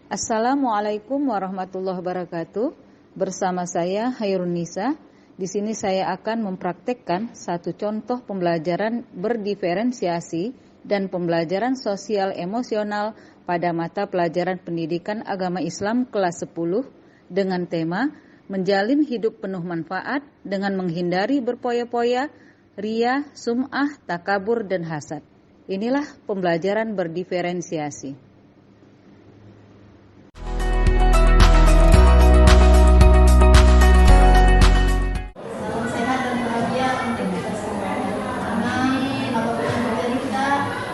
Assalamualaikum warahmatullahi wabarakatuh. Bersama saya Hairun Nisa. Di sini saya akan mempraktekkan satu contoh pembelajaran berdiferensiasi dan pembelajaran sosial emosional pada mata pelajaran Pendidikan Agama Islam kelas 10 dengan tema menjalin hidup penuh manfaat dengan menghindari berpoya-poya, riya, sum'ah, takabur, dan hasad. Inilah pembelajaran berdiferensiasi.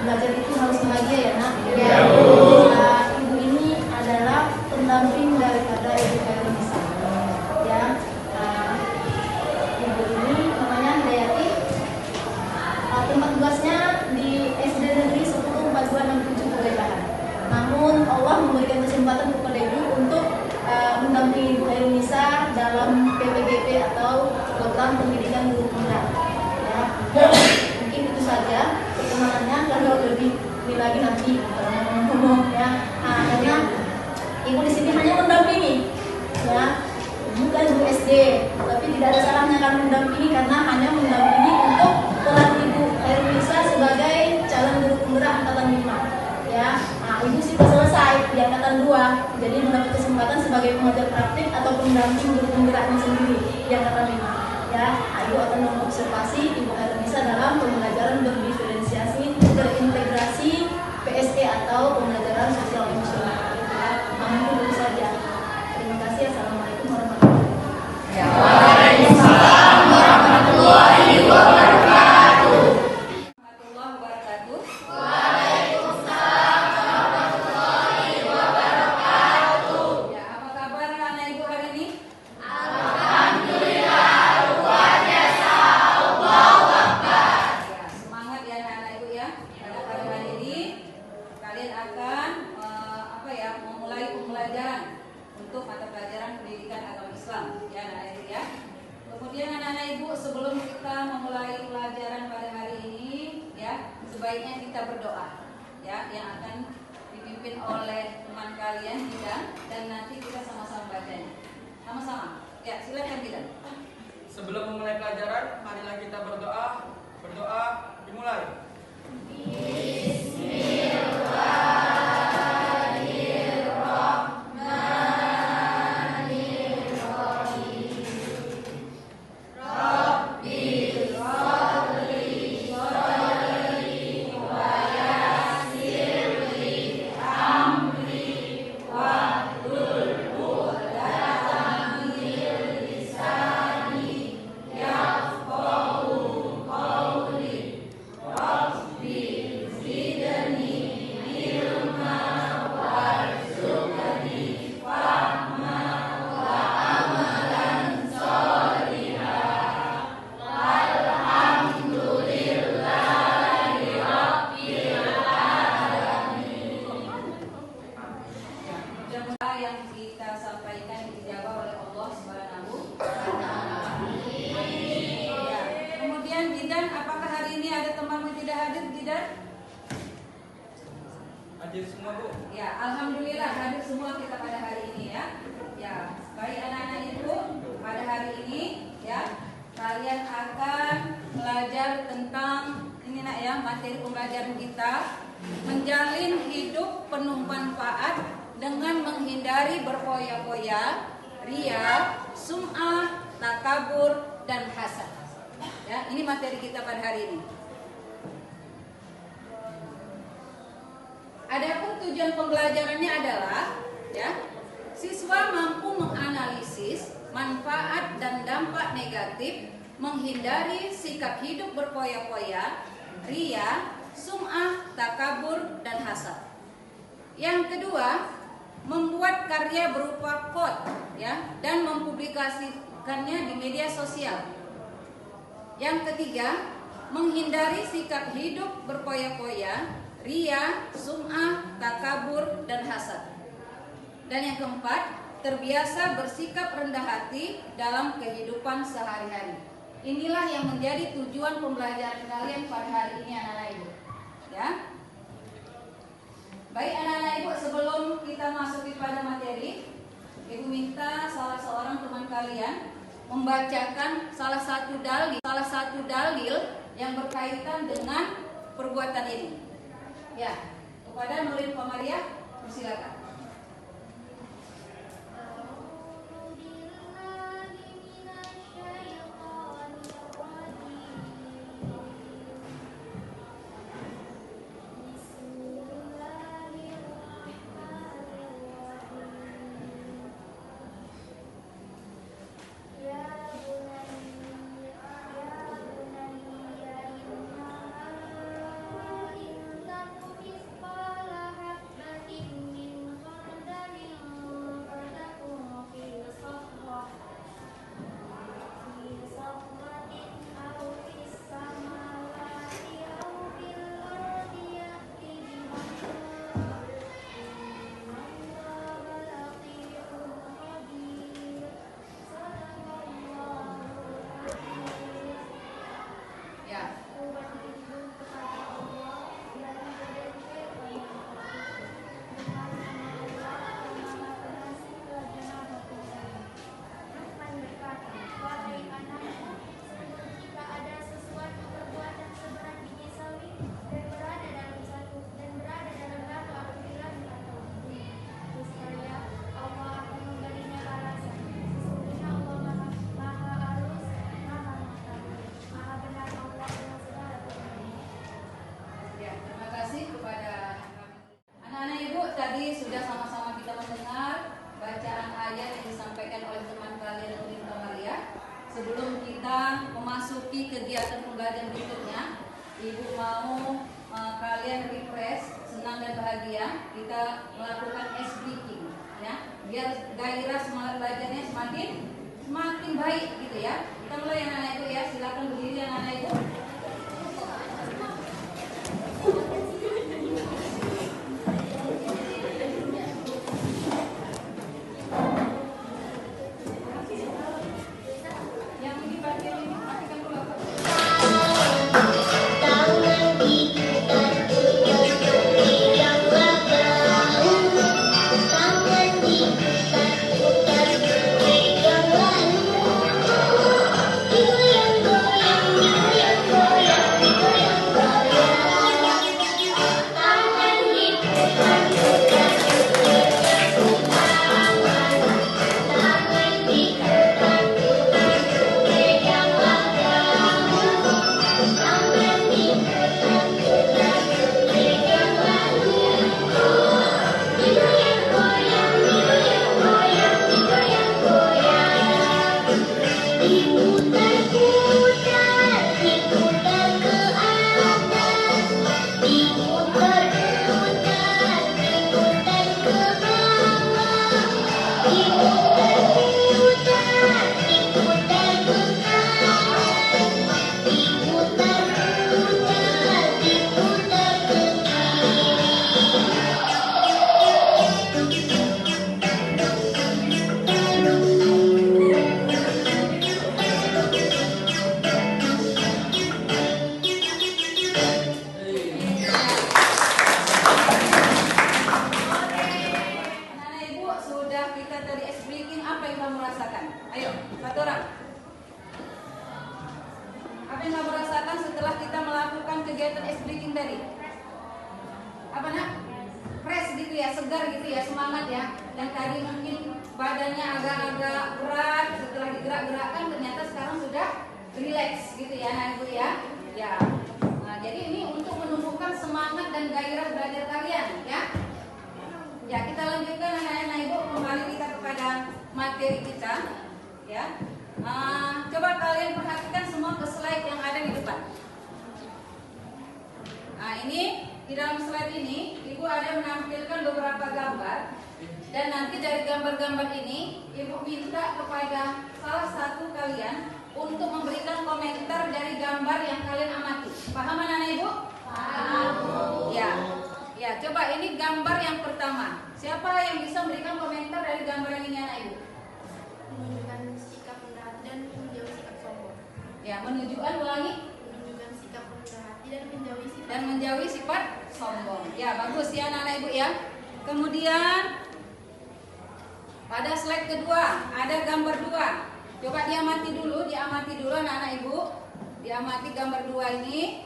Belajar itu harus bahagia ya nak. Ya, nah, ibu ini adalah pendamping daripada Ibu Hairun Nisa. Ya, ibu ini namanya Hidayati. Tempat tugasnya di SD Negeri 104267 Pegadahan. Namun Allah memberikan kesempatan kepada ibu untuk mendampingi Ibu Hairun Nisa dalam PPGP atau program pendidikan guru penggerak. Ya, mungkin itu saja perkenalannya. Kalau lebih lagi nanti ngomong ya. Akhirnya ibu di sini hanya mendampingi, ya, bukan guru SD, tapi tidak ada salahnya kan mendampingi karena hanya mendampingi untuk pelatih Ibu Hairun Nisa sebagai calon guru penggerak angkatan 5. Ya, ibu sudah selesai di angkatan 2, jadi mendapat kesempatan sebagai pengajar praktik atau pendamping guru penggeraknya sendiri di angkatan 5. Ya, ibu akan mengobservasi Ibu Hairun Nisa dalam pembelajaran berdiferensiasi terintegrasi PSE atau pembelajaran sosial emosional. Namun itu dulu saja. Terima kasih. Assalamualaikum warahmatullahi wabarakatuh. Waalaikumsalam warahmatullahi wabarakatuh. Waalaikumsalam warahmatullahi wabarakatuh. Ya, apa kabar anak ibu hari ini? Alhamdulillah, luar biasa. Allahu Akbar. Ya, semangat ya anak ibu ya. Pada hari ini kalian akan memulai pembelajaran untuk mata pelajaran pendidikan agama Islam ya anak ibu ya. Kemudian anak-anak ibu, sebelum kita memulai pelajaran pada hari ini ya, sebaiknya kita berdoa ya, yang akan dipimpin oleh teman kalian Gidan, dan nanti kita sama-sama bacanya. Sama-sama. Ya, silakan Gidan. Sebelum memulai pelajaran, marilah kita berdoa. Berdoa dimulai. Yang kita sampaikan dijawab oleh Allah Subhanahu wa Ta'ala. Ya. Kemudian Gidan, apakah hari ini ada temanmu tidak hadir Gidan? Hadir semua, Bu. Ya, alhamdulillah hadir semua kita pada hari ini ya. Ya, baik anak-anak ibu, pada hari ini ya, kalian akan belajar tentang ini nak ya, materi pembelajaran kita menjalin hidup penuh manfaat dengan menghindari berpoya-poya, riya, sum'ah, takabur, dan hasad. Ya, ini materi kita pada hari ini. Adapun tujuan pembelajarannya adalah ya, siswa mampu menganalisis manfaat dan dampak negatif menghindari sikap hidup berpoya-poya, riya, sum'ah, takabur, dan hasad. Yang kedua, membuat karya berupa quote ya, dan mempublikasikannya di media sosial. Yang ketiga, menghindari sikap hidup berpoya-poya, riya, sum'ah, takabur, dan hasad. Dan yang keempat, terbiasa bersikap rendah hati dalam kehidupan sehari-hari. Inilah yang menjadi tujuan pembelajaran kalian pada hari ini anak-anak ibu. Ya. Baik anak-anak ibu, sebelum kita kita masuk kepada materi, Ibu minta salah seorang teman kalian membacakan salah satu dalil yang berkaitan dengan perbuatan ini. Ya, kepada Nuril Pamaria, persilakan. Sebelum kita memasuki kegiatan pembelajaran berikutnya, Ibu mau kalian refresh, senang dan bahagia. Kita melakukan ice breaking, ya, biar gairah semangat belajarnya semakin baik, gitu ya. Kita mulai anak-anak Ibu ya, silakan berdiri anak-anak Ibu. Coba kalian perhatikan semua ke slide yang ada di depan. Nah, ini di dalam slide ini Ibu ada menampilkan beberapa gambar, dan nanti dari gambar-gambar ini Ibu minta kepada salah satu kalian untuk memberikan komentar dari gambar yang kalian amati. Paham anak-anak Ibu? Paham. Ya, coba ini gambar yang pertama. Siapa yang bisa memberikan komentar dari gambar yang ini anak Ibu? Menunjukkan sikap rendah hati dan menjauhi sikap sombong. Ya, menunjukkan ulangi. Menunjukkan sikap rendah hati dan menjauhi sifat sombong. Ya, bagus ya anak-anak Ibu ya. Kemudian pada slide kedua ada gambar 2. Coba diamati dulu anak-anak ibu. Diamati gambar 2 ini.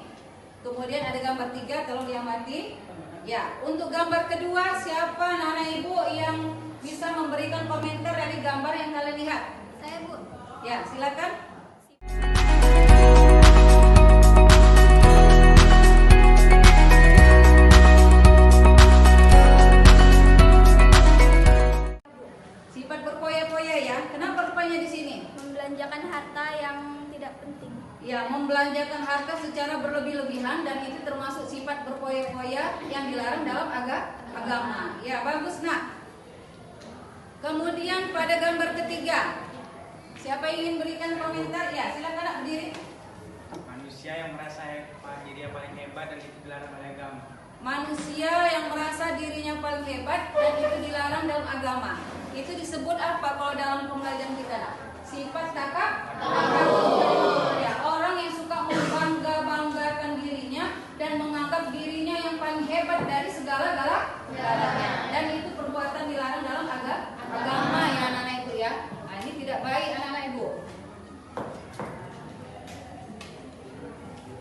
Kemudian ada gambar 3, tolong diamati. Ya, untuk gambar kedua siapa anak-anak ibu yang bisa memberikan komentar dari gambar yang kalian lihat? Saya, Bu. Ya, silakan. Sifat berpoya-poya ya. Kenapa rupanya di sini? Membelanjakan harta yang tidak penting. Ya, membelanjakan harta secara berlebih-lebihan dan itu termasuk sifat berpoya-poya yang dilarang dalam agama. Ya, bagus nak. Kemudian pada gambar ketiga, siapa yang ingin berikan komentar? Ya, silakan nak berdiri. Manusia yang merasa dirinya paling hebat dan itu dilarang oleh agama. Manusia yang merasa dirinya paling hebat dan itu dilarang dalam agama. Itu disebut apa kalau dalam pembelajaran kita nak? Sifat takabur. Ya, orang yang suka membanggakan dirinya dan menganggap dirinya yang paling hebat dari segala-galanya. Dan itu perbuatan dilarang dalam agama ya anak-anak ibu ya. Nah, ini tidak baik anak-anak ibu.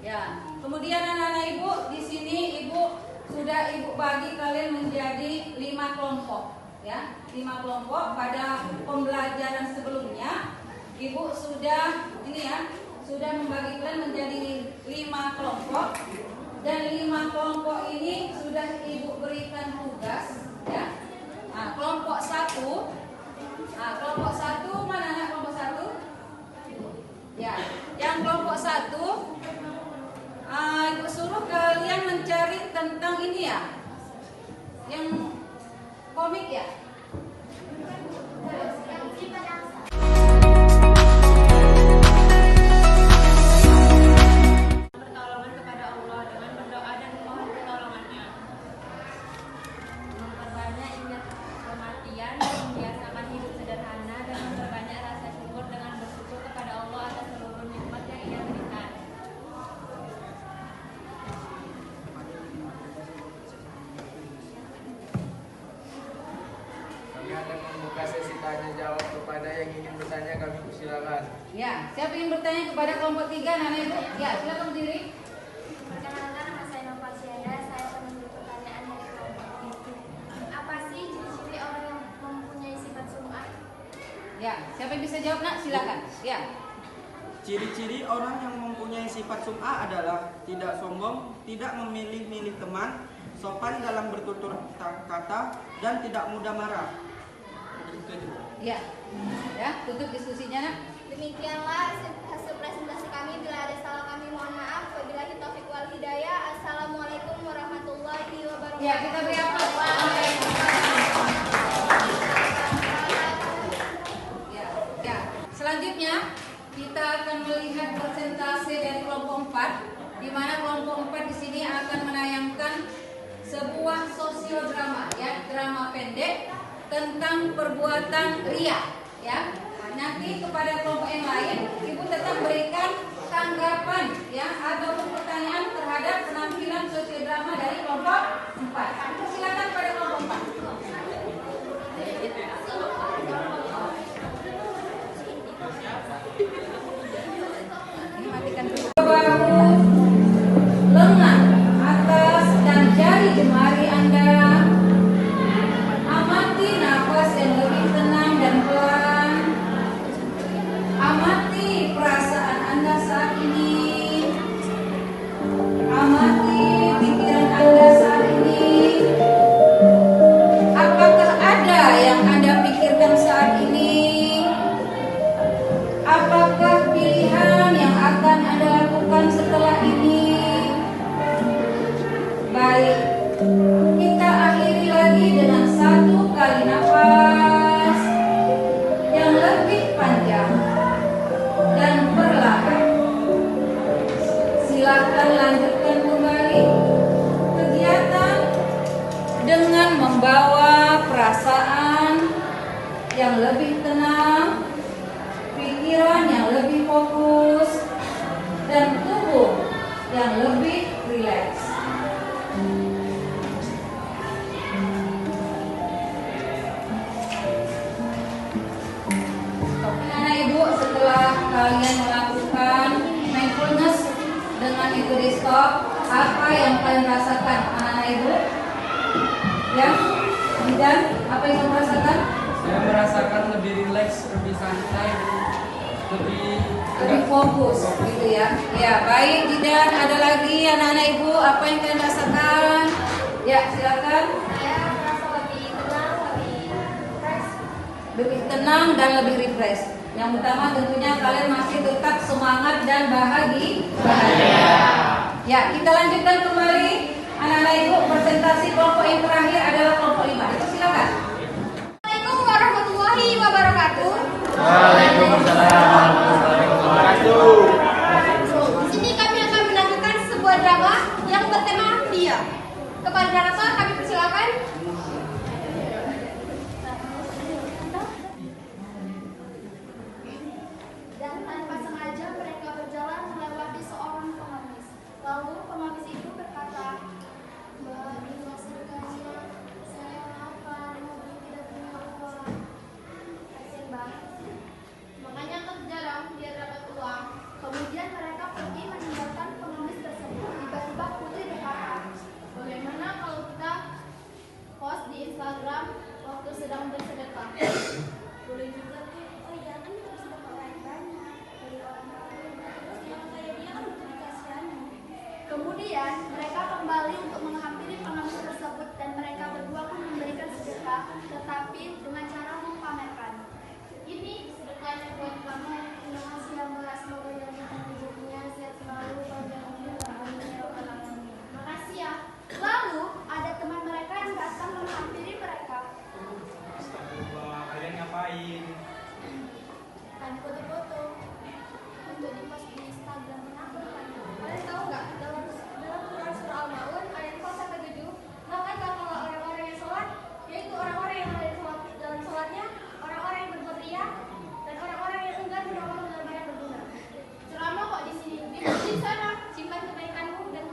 Ya, kemudian anak-anak ibu di sini ibu sudah bagi kalian menjadi 5 kelompok. Ya, 5 kelompok. Pada pembelajaran sebelumnya ibu sudah sudah membagi kalian menjadi 5 kelompok dan 5 kelompok ini sudah ibu berikan tugas ya. Nah, kelompok 1 mana anak kelompok 1? Ya, yang kelompok 1 ibu suruh kalian mencari tentang ini ya, yang komik ya. Pertolongan kepada Allah dengan berdoa dan memohon pertolongannya. Memperbanyak ingat kematian, membiasakan hidup sederhana dan memperbanyak rasa syukur dengan bersyukur kepada Allah atas seluruh nikmat yang Ia berikan. Kami akan membuka sesi tanya jawab kepada yang ingin bertanya, kami persilakan. Ya, siapa yang bertanya kepada kelompok 3 anak ibu? Ya, silakan berdiri. Perkenalkan, nama saya Nova Syeda. Saya akan memberi pertanyaan dari kelompok itu. Apa sih ciri-ciri orang yang mempunyai sifat sum'ah? Ya, siapa yang bisa jawab nak? Silakan. Ya. Ciri-ciri orang yang mempunyai sifat sum'ah adalah tidak sombong, tidak memilih-milih teman, sopan dalam bertutur kata, dan tidak mudah marah. Ya. Ya, tutup diskusinya nak. Demikianlah hasil presentasi kami. Bila ada salah kami mohon maaf. Wabillahi taufiq wal hidayah. Assalamualaikum warahmatullahi wabarakatuh. Ya, kita beri aplaus. Ya. Selanjutnya kita akan melihat presentasi dari kelompok 4, di mana kelompok 4 di sini akan menayangkan sebuah sosiodrama, ya, drama pendek tentang perbuatan ria, ya. Nanti kepada kelompok yang lain, ibu tetap berikan tanggapan, ya, ataupun pertanyaan terhadap penampilan sosiodrama dari kelompok 4. Silakan pada kelompok 4. Ini matikan dulu. Lengan, atas dan jari jemari Anda. Amati nafas yang lebih tenang dan pelan. Amati perasaan Anda saat ini. Amati pikiran Anda saat ini. Apakah ada yang Anda pikirkan saat ini? Apakah pilihan yang akan Anda lakukan setelah ini? Baik, kita akhiri lagi dengan 1 kali nafas yang lebih panjang dan perlahan. Silakan lanjutkan kembali kegiatan dengan membawa perasaan yang lebih tenang, pikiran yang lebih fokus, dan tubuh yang lebih rileks. kalian melakukan mindfulness dengan itu di stop, apa yang kalian rasakan anak-anak ibu? Ya, dan apa yang kamu rasakan? Saya merasakan lebih rileks, lebih santai, lebih fokus gitu ya. Ya, baik Jidan, ada lagi anak-anak ibu, apa yang kalian rasakan? Ya, silakan. Saya merasa lebih tenang, lebih fresh. Lebih tenang dan lebih refresh. Yang utama tentunya kalian masih tetap semangat dan bahagia. Ya, kita lanjutkan kembali. Anak-anak ibu, presentasi kelompok yang terakhir adalah kelompok 5. Itu silakan. Assalamualaikum warahmatullahi wabarakatuh. Waalaikumsalam warahmatullahi wabarakatuh. Di sini kami akan menampilkan sebuah drama yang bertema dia. Kepada narasor kami persilakan. Dan tanpa sengaja mereka berjalan melewati seorang pengemis. Lalu pengemis itu berkata, "Mbak, dimaksudkannya saya lapar, tapi tidak punya uang." Kasian banget sih. Makanya kerja dong biar dapat uang. Kemudian mereka pergi meninggalkan pengemis tersebut. Tiba-tiba Putri berkata, "Bagaimana kalau kita post di Instagram waktu sedang bersedekah?" Boleh juga tuh. Oh iya, kan kita sedekah banyak dari orang-orang. Terus yang kayak dia kan butuh dikasihani. Kemudian mereka kembali untuk menghampiri pengemis tersebut dan mereka berdua pun memberikan sedekah, tetapi dengan cara mempamerkan. Ini sedekahnya buat kamu. Terima kasih ya Mbak. Semoga jadikan rezekinya sehat selalu, panjang umur, dan amin ya rabbal alamin. Makasih ya. Lalu ada teman mereka yang datang menghampiri mereka. Astagfirullah, kalian ngapain? Kan foto-foto untuk di-post di Instagram. Kenapa? Kalian tahu nggak dalam Quran surah Al-Maun ayat 4-7, maka kalau orang-orang yang sholat, yaitu orang-orang yang ada dalam sholatnya, orang-orang yang berbuat riya, dan orang-orang yang enggan menolong dalam barang yang berguna. Ceramah kok di sini? Di sana simpan kebaikanmu dan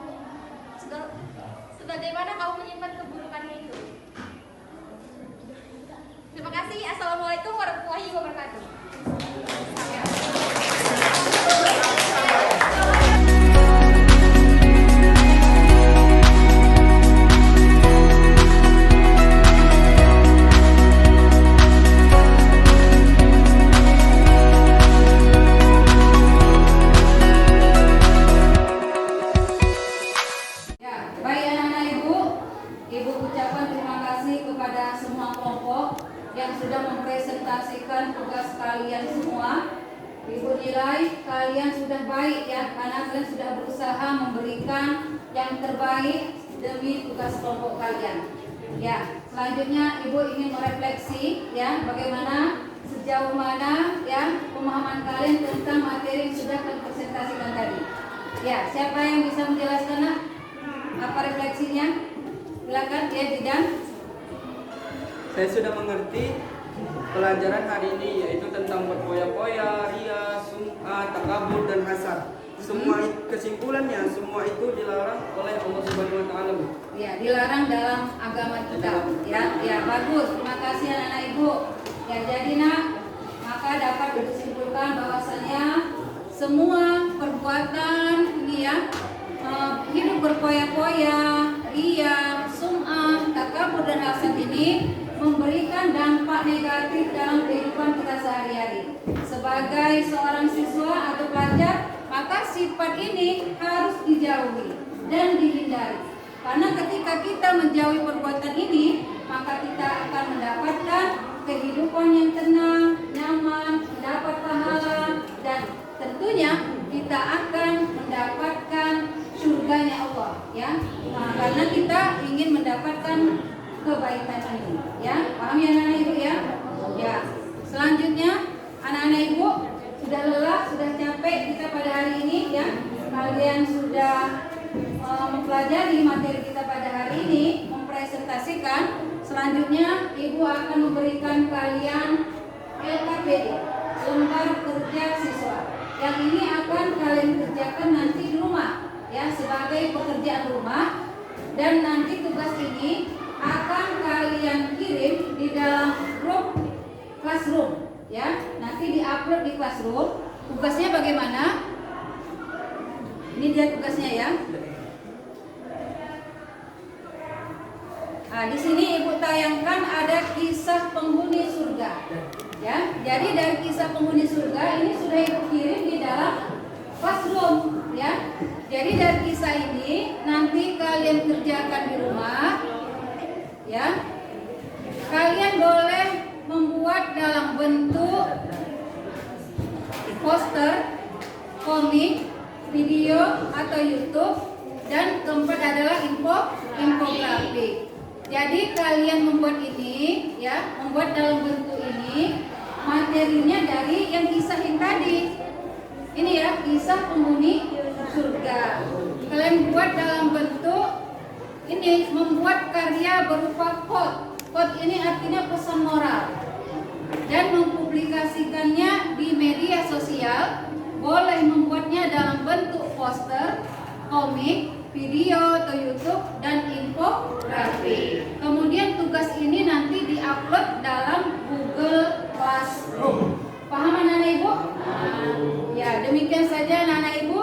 sebagaimana kau menyimpan keburukannya itu. Terima kasih. Assalamualaikum warahmatullahi wabarakatuh. Ya, baik anak-anak ibu, ibu ucapkan terima kasih kepada semua kelompok yang sudah mempresentasikan tugas kalian semua. Ibu nilai kalian sudah baik ya, karena kalian sudah berusaha memberikan yang terbaik demi tugas kelompok kalian. Ya, selanjutnya ibu ingin merefleksi ya, bagaimana sejauh mana ya pemahaman kalian tentang materi yang sudah kalian presentasikan tadi. Ya, siapa yang bisa menjelaskan nak? Apa refleksinya? Silakan ya Jidan. Saya sudah mengerti pelajaran hari ini, yaitu tentang berpoya-poya, ria, sum'ah, takabur, dan hasad. Semua kesimpulannya, semua itu dilarang oleh Allah Subhanahu wa Ta'ala. Ya, dilarang dalam agama kita. Ya, bagus. Terima kasih anak-anak ibu. Ya, jadi nak, maka dapat disimpulkan bahwasanya semua perbuatan ini ya, hidup berpoya-poya, ria, sum'ah, takabur, dan hasad ini memberikan dampak negatif dalam kehidupan kita sehari-hari. Sebagai seorang siswa atau pelajar, maka sifat ini harus dijauhi dan dihindari. Karena ketika kita menjauhi perbuatan ini, maka kita akan mendapatkan kehidupan yang tenang, nyaman, mendapat pahala, dan tentunya kita akan mendapatkan surganya Allah, ya. Nah, karena kita ingin mendapatkan kebaikan ini, ya. Paham ya anak-anak ibu ya? Ya. Selanjutnya anak-anak ibu sudah lelah, sudah capek kita pada hari ini ya. Kalian sudah mempelajari materi kita pada hari ini, mempresentasikan. Selanjutnya ibu akan memberikan kalian LKPD, lembar kerja siswa. Yang ini akan kalian kerjakan nanti di rumah ya, sebagai pekerjaan rumah, dan nanti tugas ini akan kalian kirim di dalam grup classroom ya. Nanti diupload di classroom. Tugasnya bagaimana? Ini dia tugasnya ya. Nah, di sini Ibu tayangkan ada kisah penghuni surga. Ya, jadi dari kisah penghuni surga ini sudah Ibu kirim di dalam classroom, ya. Jadi dari kisah ini nanti kalian kerjakan di rumah, ya. Kalian boleh membuat dalam bentuk poster, komik, video atau YouTube, dan keempat adalah infografik. Jadi kalian membuat ini, ya, membuat dalam bentuk ini, materinya dari yang kisah yang tadi. Ini ya, kisah penghuni surga. Kalian buat dalam bentuk ini, membuat karya berupa quote. Quote ini artinya pesan moral. Dan mempublikasikannya di media sosial. Boleh membuatnya dalam bentuk poster, komik, video atau YouTube, dan infografik. Kemudian tugas ini nanti diupload dalam Google Classroom. Paham anak-anak Ibu? Ya, demikian saja anak-anak Ibu.